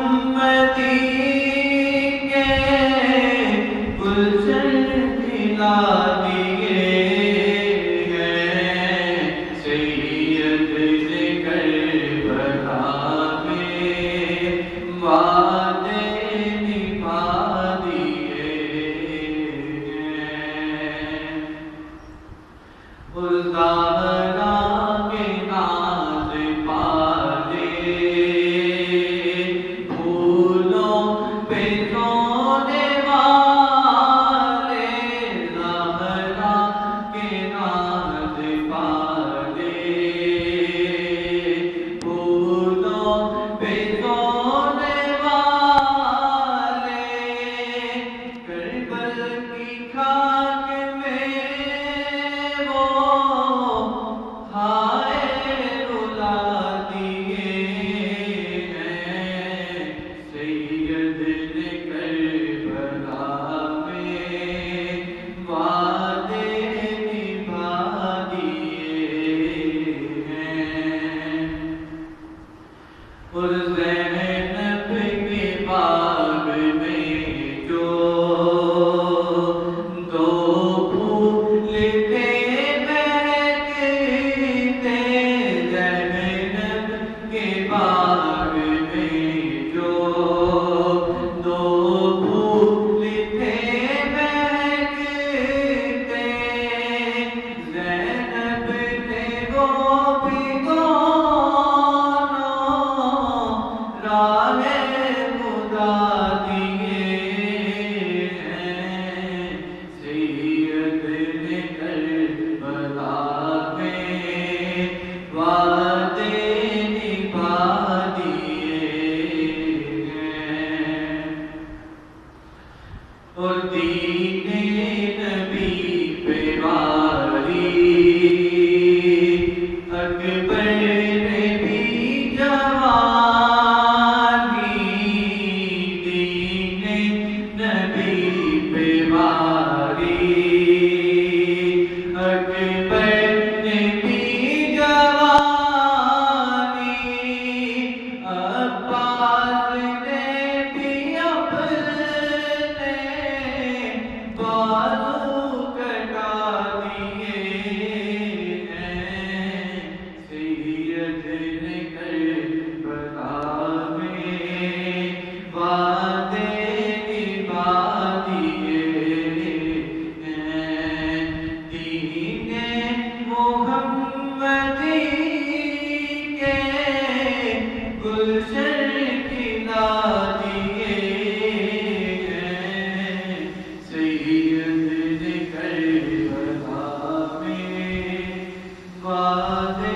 محمدی کے گلشن کھلا دیے ہیں سید نے کربلا میں وعدے نبھا دیے ہیں اس زہرا کے ناز پالے پھولوں پہ سونے والے زہرا کے ناز پالے پھولوں پہ سونے والے کربل کی خاک میں وہ ہائے رلا دیے ہیں سید نے کربلا میں وعدے نبھا دیے ہیں اور زینب کے باغ میں جو دو پھول تھے مہکتے زینب کے باغ میں جو دو پھول تھے مہکتے زینب نے وہ بھی دونوں راہ خدا دیے ہیں سید نے کربلا میں وعدے نبھا دیے ہیں اور دین نبی پہ واری اکبر نے بھی جوانی دین نبی پہ واری اکبر نے بھی جوانی عباس نے بھی اپنے بازو کٹا دیے ہیں سید نے کربلا میں وعدے نبھا دیے ہیں دین محمدی کے گلشن کھلا دیے ہیں سید نے کربلا میں وعدے